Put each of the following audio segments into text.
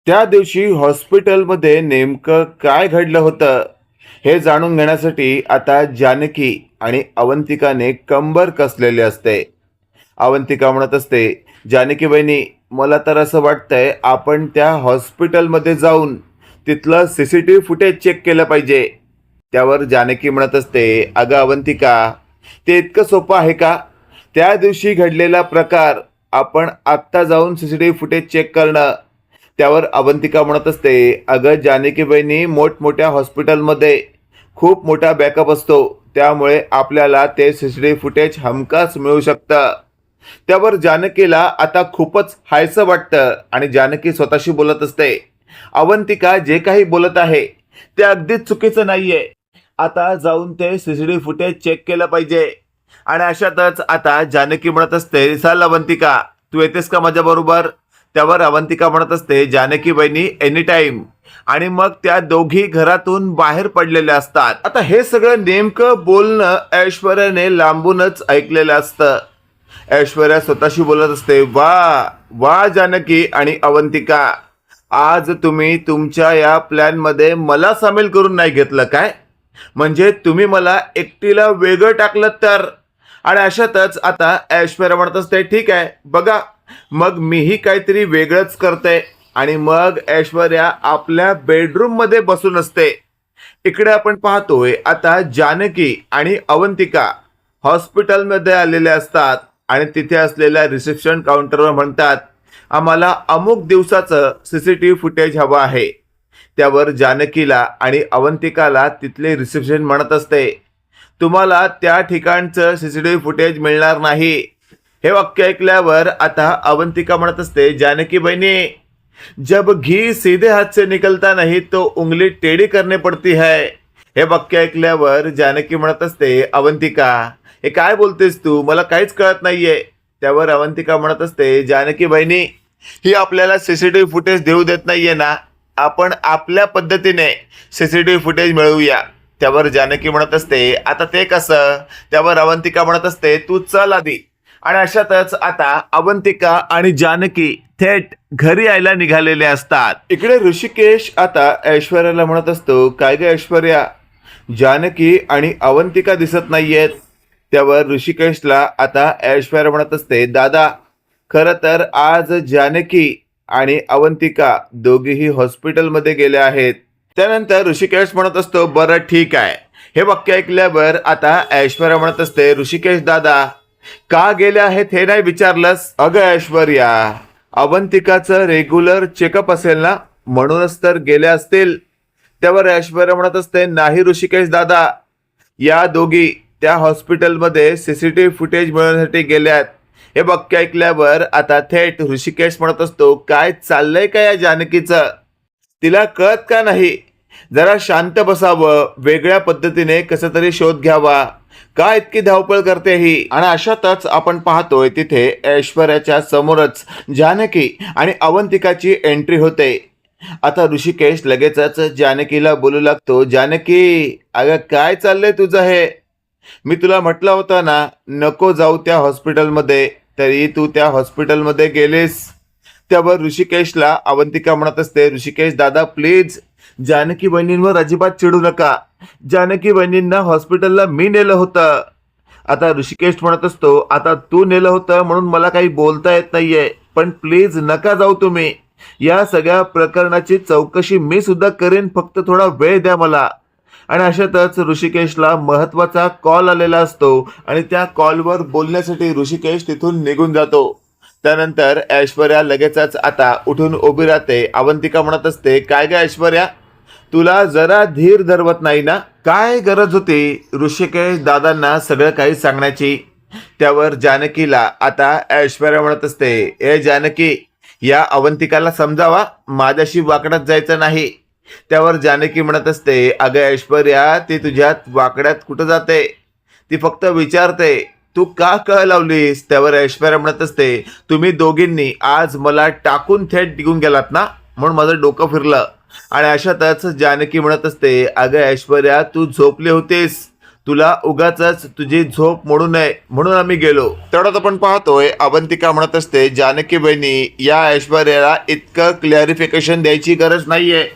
त्या दिवशी हॉस्पिटलमध्ये नेमकं काय घडलं होतं हे जाणून घेण्यासाठी आता जानकी आणि अवंतिकाने कंबर कसलेली असते. अवंतिका म्हणत असते, जानकी बहिणी, मला तर असं वाटतंय आपण त्या हॉस्पिटलमध्ये जाऊन तिथलं सीसीटीव्ही फुटेज चेक केलं पाहिजे. त्यावर जानकी म्हणत असते, अगं अवंतिका, ते इतकं सोपं आहे का? त्या दिवशी घडलेला प्रकार आपण आत्ता जाऊन सीसीटीव्ही फुटेज चेक करणं. त्यावर अवंतिका म्हणत असते, अगं जानकी बहिणी, मोठमोठ्या हॉस्पिटलमध्ये खूप मोठा बॅकअप असतो, त्यामुळे आपल्याला ते सीसीटीव्ही फुटेज हमखास मिळू शकतं. त्यावर जानकीला आता खूपच हायसं वाटतं आणि जानकी स्वतःशी बोलत असते, अवंतिका जे काही बोलत आहे ते अगदीच चुकीचं नाहीये. आता जाऊन ते सीसीटीव्ही फुटेज चेक केलं पाहिजे. आणि अशातच आता जानकी म्हणत असते, चाल अवंतिका, तू येतेस का माझ्या बरोबर? त्यावर अवंतिका म्हणत असते, जानकी बहिणी, एनी टाइम. आणि मग त्या दोघी घरातून बाहेर पडलेल्या असतात. आता हे सगळं नेमकं बोलणं ऐश्वर्याने लांबूनच ऐकलेलं असतं. ऐश्वर्या स्वतःशी बोलत असते, वा वा जानकी आणि अवंतिका, आज तुम्ही तुमच्या या प्लॅन मध्ये मला सामील करून नाही घेतलं काय? म्हणजे तुम्ही मला एकटीला वेगळं टाकलं तर? आणि अशातच आता ऐश्वर्या म्हणत असते, ठीक आहे बघा, मग मीही काहीतरी वेगळंच करते. आणि मग ऐश्वर्या आपल्या बेडरूम मध्ये बसून असते. इकडे आपण पाहतोय आता जानकी आणि अवंतिका हॉस्पिटलमध्ये आलेले असतात आणि तिथे असलेल्या रिसेप्शन काउंटरवर म्हणतात, आम्हाला अमुक दिवसाचं सीसीटीव्ही फुटेज हवं आहे. त्यावर जानकीला आणि अवंतिकाला तिथले रिसेप्शन म्हणत असते, तुम्हाला त्या ठिकाणचं सीसीटीव्ही फुटेज मिळणार नाही. हे वाक्य ऐकल्यावर आता अवंतिका म्हणत असते, जानकी बहिणी, जब घी सीधे हाथ से निकलता नहीं तो उंगली टेढ़ी करने पड़ती है. हे वाक्य ऐकल्यावर जानकी म्हणत असते, अवंतिका, हे काय बोलतेस तू? मला काहीच कळत नाहीये. त्यावर अवंतिका म्हणत असते, जानकी बहिणी, ही आपल्याला सीसीटीव्ही फुटेज देऊ देत नाहीये ना, आपण आपल्या पद्धतीने सीसीटीव्ही फुटेज मिळवूया. त्यावर जानकी म्हणत असते, आता ते कसं? त्यावर अवंतिका म्हणत असते, तू चल आधी. आणि अशातच आता अवंतिका आणि जानकी थेट घरी यायला निघालेले असतात. इकडे ऋषिकेश आता ऐश्वर्याला म्हणत असतो, काय ग ऐश्वर्या, जानकी आणि अवंतिका दिसत नाहीयेत. त्यावर ऋषिकेशला आता ऐश्वर्या म्हणत असते, दादा, खरं तर आज जानकी आणि अवंतिका दोघीही हॉस्पिटलमध्ये गेल्या आहेत. त्यानंतर ऋषिकेश म्हणत असतो, बरं ठीक आहे. हे वाक्य ऐकल्यावर आता ऐश्वर्या म्हणत असते, ऋषिकेश दादा, का गेले आहेत हे नाही विचारलंस? अगं ऐश्वर्या, अवंतिकाचं रेग्युलर चेकअप असेल ना, म्हणूनच तर गेले असतील. त्यावर ऐश्वर्या म्हणत असते, नाही ऋषिकेश दादा, या दोघी त्या हॉस्पिटलमध्ये सीसीटीव्ही फुटेज मिळवण्यासाठी गेल्यात. हे वाक्य ऐकल्यावर आता थेट ऋषिकेश म्हणत असतो, काय चाललंय का या जानकीचं? तिला कळत का नाही? जरा शांत बसावं, वेगळ्या पद्धतीने कसं तरी शोध घ्यावा. का इतकी धावपळ करते ही? आणि अशातच आपण पाहतोय तिथे ऐश्वर्याच्या समोरच जानकी आणि अवंतिकाची एंट्री होते. आता ऋषिकेश लगेचच जानकीला बोलू लागतो, जानकी, अगं काय चाललंय तुझं हे? मी तुला म्हटलं होतं ना, नको जाऊ त्या हॉस्पिटलमध्ये, तरी तू त्या हॉस्पिटलमध्ये गेलीस. त्यावर ऋषिकेशला अवंतिका म्हणत असते, ऋषिकेश दादा, प्लीज जानकी बहिणींवर अजिबात चिडू नका. जानकी बहिणींना हॉस्पिटलला मी नेलं होतं. आता ऋषिकेश म्हणत असतो, आता तू नेलं होतं म्हणून मला काही बोलता येत नाहीये, पण प्लीज नका जाऊ तुम्ही. या सगळ्या प्रकरणाची चौकशी मी सुद्धा करेन, फक्त थोडा वेळ द्या मला. आणि अशातच ऋषिकेशला महत्वाचा कॉल आलेला असतो आणि त्या कॉलवर बोलण्यासाठी ऋषिकेश तिथून निघून जातो. त्यानंतर ऐश्वर्या लगेचच आता उठून उभी राहते. अवंतिका म्हणत असते, काय ग ऐश्वर्या, तुला जरा धीर धरवत नाही ना? काय गरज होती ऋषिकेश दादांना सगळं काही सांगण्याची? त्यावर जानकीला आता ऐश्वर्या म्हणत असते, ए जानकी, या अवंतिकाला समजावा, माझ्याशी वाकड्यात जायचं नाही. त्यावर जानकी म्हणत असते, अगं ऐश्वर्या, ती तुझ्यात वाकड्यात कुठं जाते? ती फक्त विचारते, तू का कळ लावलीस? त्यावर ऐश्वर्या म्हणत असते, तुम्ही दोघींनी आज मला टाकून थेट निघून गेलात ना, म्हणून माझं डोकं फिरलं. आणि अशातच जानकी म्हणत असते, अगं ऐश्वर्या, तू झोपली होतीस, तुला उगाच तुझी झोप मोडू नये म्हणून आम्ही गेलो. तेवढ्यात आपण पाहतोय अवंतिका म्हणत असते, जानकी बहिणी या ऐश्वर्याला इतकं क्लॅरिफिकेशन द्यायची गरज नाहीये.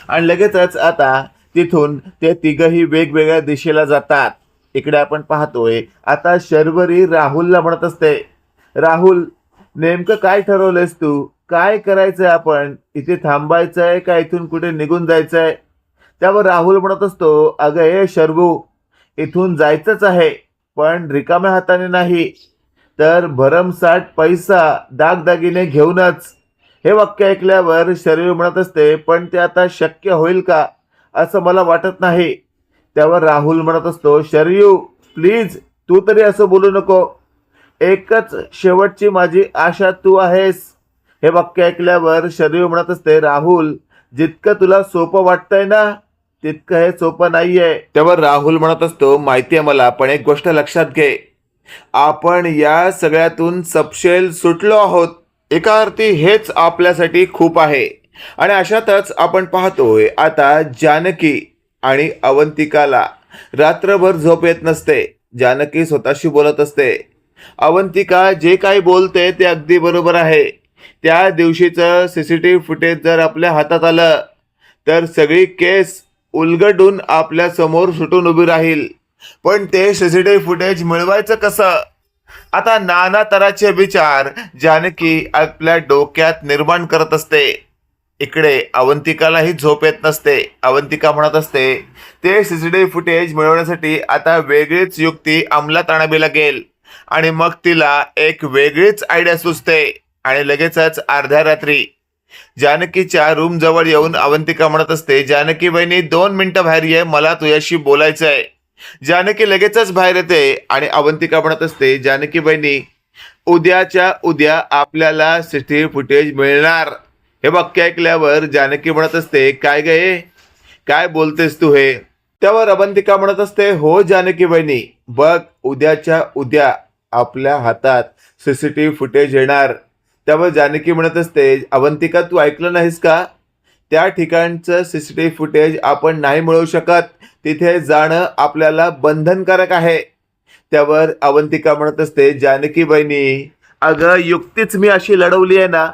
आणि लगेचच आता तिथून ते तिघही वेगवेगळ्या दिशेला जातात. इकडे आपण पाहतोय आता शर्वरी राहुलला म्हणत असते, राहुल नेमकं काय ठरवलंयस तू? काय करायचंय? आपण इथे थांबायचंय का इथून कुठे निघून जायचंय? त्यावर राहुल म्हणत असतो, अगं हे शर्वू, इथून जायचंच आहे, पण रिकाम्या हाताने नाही, तर भरमसाठ पैसा दागदागिने घेऊनच. हे वाक्य ऐकल्यावर शर्वू म्हणत असते, पण ते आता शक्य होईल का असं मला वाटत नाही. त्यावर राहुल म्हणत असतो, शर्यू प्लीज तू तरी असं बोलू नको, एकच शेवटची माझी आशा तू आहेस. हे वाक्य ऐकल्यावर शर्यू म्हणत असते, राहुल जितकं तुला सोपं वाटतंय ना तितकं हे सोपं नाहीये. त्यावर राहुल म्हणत असतो, माहितीये मला, पण एक गोष्ट लक्षात घे, आपण या सगळ्यातून सपशेल सुटलो आहोत. एका अर्थी हेच आपल्यासाठी खूप आहे. आणि अशातच आपण पाहतोय आता जानकी आणि अवंतिकाला रात्रभर झोप येत नसते. जानकी स्वतःशी बोलत असते, अवंतिका जे काही बोलते ते अगदी बरोबर आहे. त्या दिवशीचं सीसीटीव्ही फुटेज जर आपल्या हातात आलं तर सगळी केस उलगडून आपल्या समोर सुटून उभी राहील. पण ते सीसीटीव्ही फुटेज मिळवायचं कसं? आता नाना तऱ्हाचे विचार जानकी आपल्या डोक्यात निर्माण करत असते. इकडे अवंतिकालाही झोप येत नसते. अवंतिका म्हणत असते, ते सीसीटीव्ही फुटेज मिळवण्यासाठी आता वेगळीच युक्ती अंमलात आणावी लागेल. आणि मग तिला एक वेगळीच आयडिया सुचते. आणि लगेचच अर्ध्या रात्री जानकीच्या रूम जवळ येऊन अवंतिका म्हणत असते, जानकी बहिणी 2 मिनिटं बाहेर ये, मला तुझ्याशी बोलायचंय. जानकी लगेचच बाहेर येते आणि अवंतिका म्हणत असते, जानकी बहिणी उद्याच्या उद्या आपल्याला सीसीटीव्ही फुटेज मिळणार. हे वाक्य ऐकल्यावर जानकी म्हणत असते, काय गे, काय बोलतेस तू हे? त्यावर अवंतिका म्हणत असते, हो जानकी बहिणी, बघ उद्याच्या उद्या आपल्या हातात सीसीटीव्ही फुटेज येणार. त्यावर जानकी म्हणत असते, अवंतिका तू ऐकलं नाहीस का? त्या ठिकाणचं सीसीटीव्ही फुटेज आपण नाही मिळवू शकत, तिथे जाणं आपल्याला बंधनकारक आहे. त्यावर अवंतिका म्हणत असते, जानकी बहिणी अगं युक्तीच मी अशी लढवली आहे ना,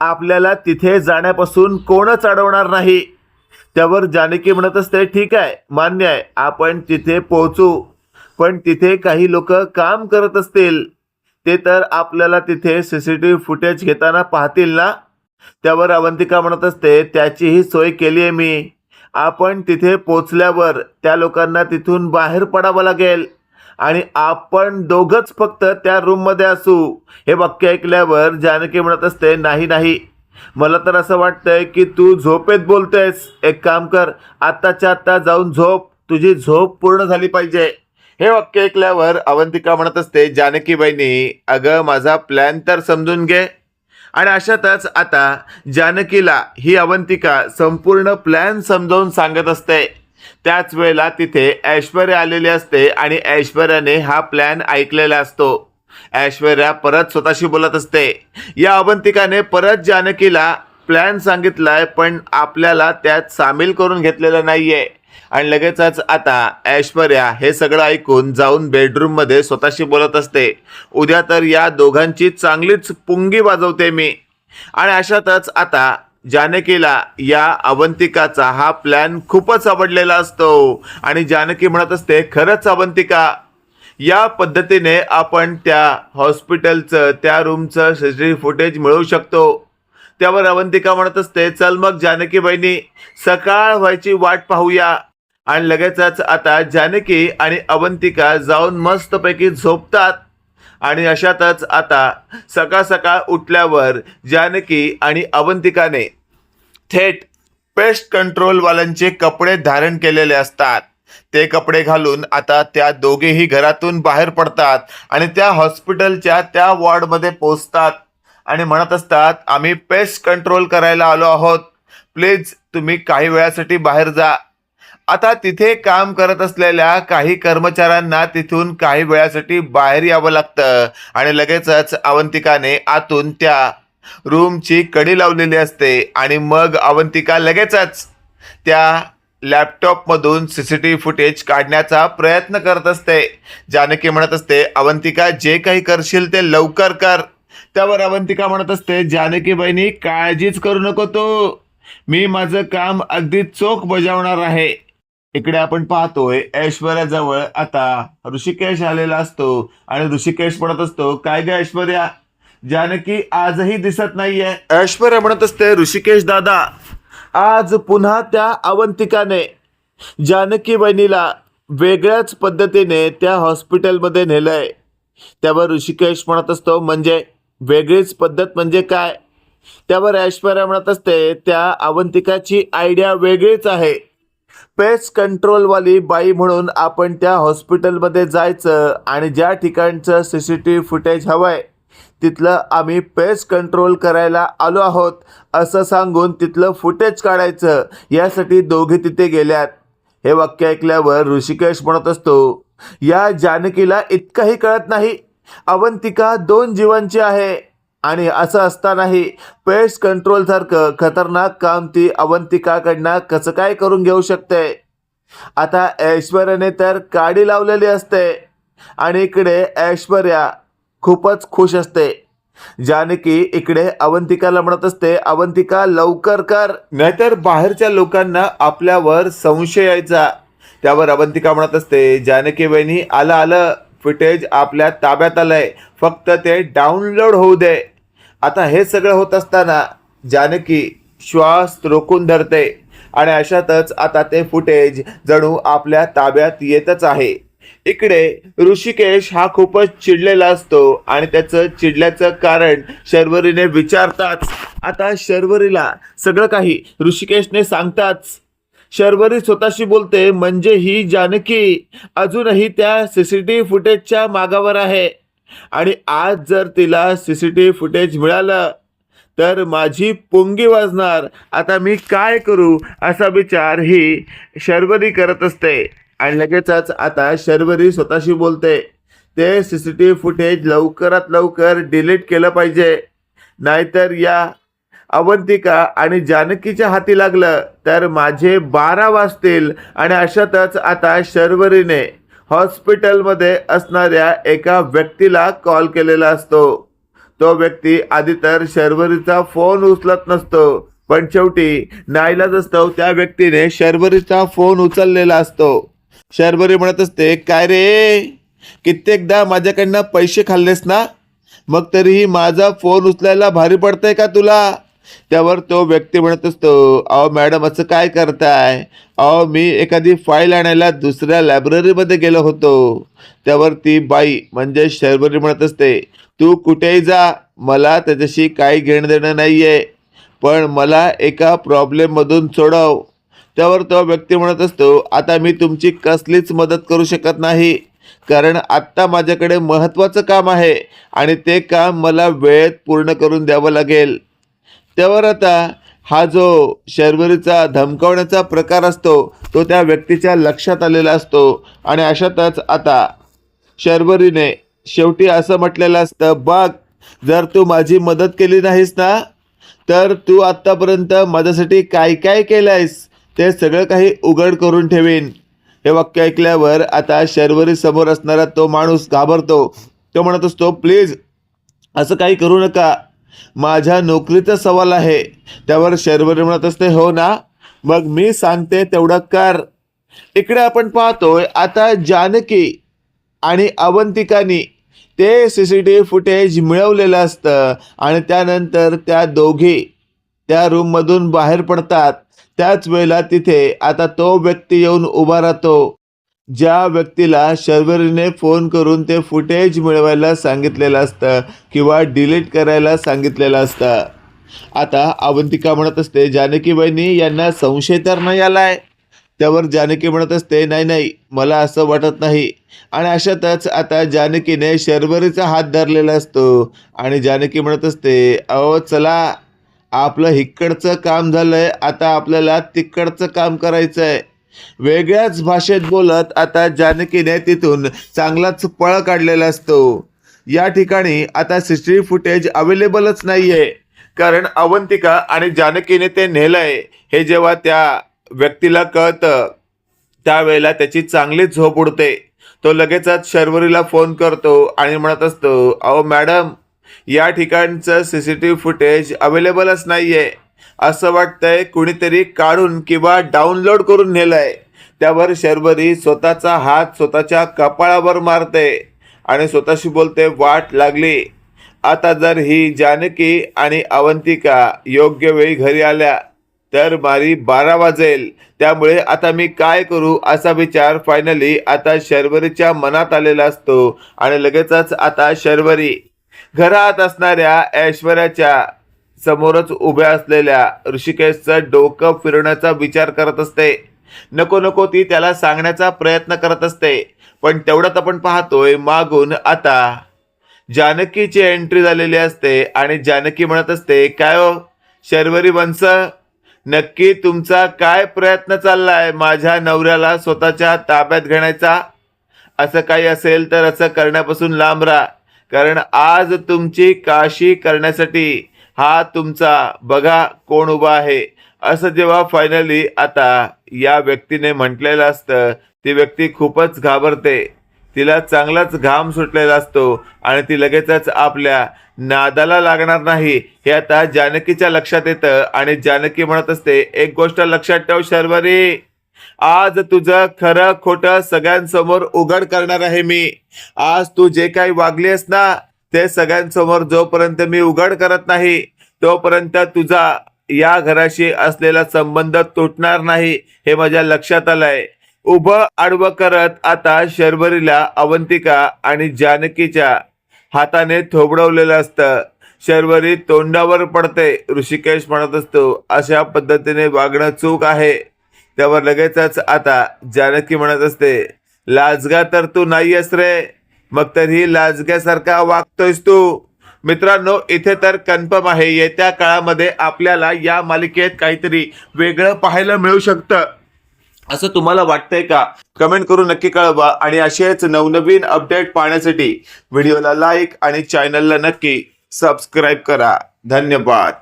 आपल्याला तिथे जाण्यापासून कोणच अडवणार नाही. त्यावर जानकी म्हणत असते, ठीक आहे, मान्य आहे, आपण तिथे पोहोचू, पण तिथे काही लोक काम करत असतील, ते तर आपल्याला तिथे सीसीटीव्ही फुटेज घेताना पाहतील ना. त्यावर अवंतिका म्हणत असते, त्याचीही सोय केली आहे मी. आपण तिथे पोचल्यावर त्या लोकांना तिथून बाहेर पडावं लागेल आणि आपण दोघंच फक्त त्या रूममध्ये असू. हे वाक्य ऐकल्यावर जानकी म्हणत असते, नाही नाही, मला तर असं वाटतंय की तू झोपेत बोलतेस. एक काम कर, आत्ताच्या आत्ता जाऊन झोप, तुझी झोप पूर्ण झाली पाहिजे. हे वाक्य ऐकल्यावर अवंतिका म्हणत असते, जानकी बहिणी अगं माझा प्लॅन तर समजून घे. आणि अशातच आता जानकीला ही अवंतिका संपूर्ण प्लॅन समजावून सांगत असते. त्याच वेळेला तिथे ऐश्वर्या आलेली असते आणि ऐश्वर्याने हा प्लॅन ऐकलेला असतो. ऐश्वर्या परत स्वतःशी बोलत असते, या अवंतिकाने परत जानकीला प्लॅन सांगितलाय, पण आपल्याला त्यात सामील करून घेतलेलं नाहीये. आणि लगेचच आता ऐश्वर्या हे सगळं ऐकून जाऊन बेडरूममध्ये स्वतःशी बोलत असते, उद्या तर या दोघांची चांगलीच पुंगी वाजवते मी. आणि अशातच आता जानकीला या अवंतिकाचा हा प्लॅन खूपच आवडलेला असतो. आणि जानकी म्हणत असते, खरंच अवंतिका, या पद्धतीने आपण त्या हॉस्पिटलचं त्या रूमचं सीसीटीव्ही फुटेज मिळवू शकतो. त्यावर अवंतिका म्हणत असते, चल मग जानकी बहिणी, सकाळ व्हायची वाट पाहूया. आणि लगेचच आता जानकी आणि अवंतिका जाऊन मस्तपैकी झोपतात. आणि अशातच आता सकाळ सकाळ उठल्यावर जानकी आणि अवंतिकाने थेट पेस्ट कंट्रोलवाल्यांचे कपडे धारण केलेले असतात. ते कपडे घालून आता त्या दोघेही घरातून बाहेर पडतात आणि त्या हॉस्पिटलच्या त्या वॉर्डमध्ये पोहोचतात आणि म्हणत असतात, आम्ही पेस्ट कंट्रोल करायला आलो आहोत, प्लीज तुम्ही काही वेळासाठी बाहेर जा. आता तिथे काम करत असलेल्या काही कर्मचाऱ्यांना तिथून काही वेळासाठी बाहेर यावं लागतं. आणि लगेचच अवंतिकाने आतून त्या रूमची कडी लावलेली असते आणि मग अवंतिका लगेचच त्या लॅपटॉपमधून सीसीटीव्ही फुटेज काढण्याचा प्रयत्न करत असते. जानकी म्हणत असते, अवंतिका जे काही करशील ते लवकर कर. त्यावर अवंतिका म्हणत असते, जानकी बहिणी काळजीच करू नको तू, मी माझं काम अगदी चोख बजावणार आहे. इकडे आपण पाहतोय ऐश्वर्याजवळ आता ऋषिकेश आलेला असतो आणि ऋषिकेश म्हणत असतो, काय ग ऐश्वर्या, जानकी आजही दिसत नाहीये. ऐश्वर्या म्हणत असते, ऋषिकेश दादा, आज पुन्हा त्या अवंतिकाने जानकी बहिणीला वेगळ्याच पद्धतीने त्या हॉस्पिटलमध्ये नेलंय. त्यावर ऋषिकेश म्हणत असतो, म्हणजे वेगळीच पद्धत म्हणजे काय? त्यावर ऐश्वर्या म्हणत असते, त्या अवंतिकाची आयडिया वेगळीच आहे. पेस्ट कंट्रोलवाली बाई म्हणून आपण त्या हॉस्पिटलमध्ये जायचं आणि ज्या ठिकाणचं सीसीटीव्ही फुटेज हवंय तिथलं आम्ही पेस्ट कंट्रोल करायला आलो आहोत असं सांगून तिथलं फुटेज काढायचं, यासाठी दोघे तिथे गेल्यात. हे वाक्य ऐकल्यावर ऋषिकेश म्हणत असतो, या जानकीला इतकंही कळत नाही, अवंतिका 2 जीवांची आहे आणि असं असतानाही पेस्ट कंट्रोलसारखं खतरनाक काम ती अवंतिकाकडनं कसं काय करून घेऊ शकते. आता ऐश्वर्याने तर काडी लावलेली असते आणि इकडे ऐश्वर्या खूपच खुश असते. जानकी इकडे अवंतिकाला म्हणत असते, अवंतिका लवकर कर, नाहीतर बाहेरच्या लोकांना आपल्यावर संशय यायचा. त्यावर अवंतिका म्हणत असते, जानकी बहिणी आलं, फुटेज आपल्या ताब्यात आलंय, फक्त ते डाउनलोड होऊ दे. आता हे सगळं होत असताना जानकी श्वास रोखून धरते आणि अशातच आता ते फुटेज जणू आपल्या ताब्यात येतच आहे. इकडे ऋषिकेश हा खूपच चिडलेला असतो आणि त्याचं चिडल्याचं कारण शर्वरीने विचारताच आता शर्वरीला सगळं काही ऋषिकेशने सांगताच शर्वरी स्वतःशी बोलते, म्हणजे ही जानकी अजूनही त्या सीसीटीव्ही फुटेजच्या मागावर आहे आणि आज जर तिला सीसीटीव्ही फुटेज मिळालं तर माझी पुंगी वाजणार. आता मी काय करू असा विचार ही शर्वरी करत असते आणि लगेचच आता शर्वरी स्वतःशी बोलते, ते सीसीटीव्ही फुटेज लवकरात लवकर डिलीट केलं पाहिजे, नाहीतर या अवंतिका आणि जानकीच्या हाती लागलं तर माझे 12 वाजतील. आणि अशातच आता शर्वरीने हॉस्पिटलमध्ये असणाऱ्या एका व्यक्तीला कॉल केलेला असतो. तो व्यक्ती आधी तर शर्वरीचा फोन उचलत नसतो, पण शेवटी नाईलाज असतो त्या व्यक्तीने शर्वरीचा फोन उचललेला असतो. शर्वरी म्हणत असते, काय रे, कित्येकदा माझ्याकडनं पैसे खाल्लेस ना, मग तरीही माझा फोन उचलायला भारी पडतंय का तुला? त्यावर तो व्यक्ती म्हणत असतो, अहो मॅडम असं काय करताय, अहो मी एखादी फाईल आणायला दुसऱ्या लायब्ररीमध्ये गेलो होतो. त्यावर ती बाई म्हणजे शर्वरी म्हणत असते, तू कुठेही जा, मला त्याच्याशी काही घेणं देणं नाही आहे, पण मला एका प्रॉब्लेममधून सोडव. त्यावर तो व्यक्ती म्हणत असतो, आता मी तुमची कसलीच मदत करू शकत नाही, कारण आत्ता माझ्याकडे महत्त्वाचं काम आहे आणि ते काम मला वेळेत पूर्ण करून द्यावं लागेल. त्यावर आता हा जो शर्वरीचा धमकावण्याचा प्रकार असतो तो त्या व्यक्तीच्या लक्षात आलेला असतो आणि अशातच आता शर्वरीने शेवटी असं म्हटलेलं असतं, बघ, जर तू माझी मदत केली नाहीस ना तर तू आत्तापर्यंत माझ्यासाठी काय काय केलं आहेस ते सगळं काही उघड करून ठेवीन. हे वाक्य ऐकल्यावर आता शर्वरी समोर असणारा तो माणूस घाबरतो. तो म्हणत असतो, प्लीज असं काही करू नका, माझ्या नोकरीचा सवाल आहे. त्यावर शर्वरी म्हणत असते, हो ना, मग मी सांगते तेवढं कर. इकडे आपण पाहतोय आता जानकी आणि अवंतिकानी ते सीसीटीव्ही फुटेज मिळवलेलं असतं आणि त्यानंतर त्या दोघी त्या रूममधून बाहेर पडतात. त्याच वेळेला तिथे आता तो व्यक्ती येऊन उभा राहतो ज्या व्यक्तीला शर्वरीने फोन करून ते फुटेज मिळवायला सांगितलेलं असतं किंवा डिलीट करायला सांगितलेलं असतं. आता अवंतिका म्हणत असते, जानकी बहिणी यांना संशय तर नाही आलाय? त्यावर जानकी म्हणत असते, नाही नाही, मला असं वाटत नाही. आणि अशातच आता जानकीने शर्वरीचा हात धरलेला असतो आणि जानकी म्हणत असते, अहो चला, आपलं हिकडचं काम झालंय, आता आपल्याला तिकडचं काम करायचं आहे. वेगळ्याच भाषेत बोलत आता जानकीने तिथून चांगलाच पळ काढलेला असतो. या ठिकाणी आता सीसीटीव्ही फुटेज अवेलेबलच नाहीये, कारण अवंतिका आणि जानकीने ते नेलंय हे जेव्हा त्या व्यक्तीला कळतं त्यावेळेला त्याची चांगलीच झोप उडते. तो लगेचच शर्वरीला फोन करतो आणि म्हणत असतो, अहो मॅडम, या ठिकाणचं CCTV फुटेज अवेलेबलच नाहीये. असं वाटतंय कुणीतरी काढून किंवा डाउनलोड करून नेलंय. त्यावर शर्वरी स्वतःचा हात स्वतःच्या कपाळावर मारते आणि स्वतःशी बोलते, वाट लागली. आता जर ही जानकी आणि अवंतिका योग्य वेळी घरी आल्या तर मारी 12 वाजेल. त्यामुळे आता मी काय करू असा विचार फायनली आता शर्वरीच्या मनात आलेला असतो आणि लगेचच आता शर्वरी घरात असणाऱ्या ऐश्वर्याच्या समोरच उभ्या असलेल्या ऋषिकेशचं डोकं फिरवण्याचा विचार करत असते. नको नको ती त्याला सांगण्याचा प्रयत्न करत असते. पण तेवढ्यात आपण पाहतोय मागून आता जानकीची एंट्री झालेली असते आणि जानकी म्हणत असते, काय हो शर्वरी वंश, नक्की तुमचा काय प्रयत्न चाललाय माझ्या नवऱ्याला स्वतःच्या ताब्यात घेण्याचा? असं काही असेल तर असं करण्यापासून लांब राहा, कारण आज तुमची काशी करण्यासाठी हा तुमचा बघा कोण उभा आहे. असं जेव्हा फायनली आता या व्यक्तीने म्हटलेलं असतं, ती व्यक्ती खूपच घाबरते. तिला चांगलाच घाम सुटलेला असतो आणि ती लगेचच आपल्या नादाला लागणार नाही हे आता जानकीच्या लक्षात येतं आणि जानकी म्हणत असते, एक गोष्ट लक्षात ठेव शर्वरी, आज तुझं खरं खोटं सगळ्यांसमोर उघड करणार आहे मी. आज तू जे काही वागलीस ना ते सगळ्यांसमोर जोपर्यंत मी उघड करत नाही तोपर्यंत तुझा या घराशी असलेला संबंध तुटणार नाही हे माझ्या लक्षात आलंय. उभं आडवं करत आता शर्वरीला अवंतिका आणि जानकीच्या हाताने थोबडवलेलं असतं. शर्वरी तोंडावर पडते. ऋषिकेश म्हणत असतो, अशा पद्धतीने वागणं चूक आहे. त्यावर लगेचच आता जानकी म्हणत असते, लाजगा तर तू नाहीयेस रे, मग तरी लाजग्यासारखा वागतोयस तू. मित्रांनो, इथे तर कन्फर्म आहे येत्या काळामध्ये आपल्याला या मालिकेत काहीतरी वेगळं पाहायला मिळू शकतं. असं तुम्हाला वाटतंय का? कमेंट करून नक्की कळवा आणि असेच नवनवीन अपडेट पाहण्यासाठी व्हिडिओला लाईक आणि चॅनलला नक्की सबस्क्राईब करा. धन्यवाद.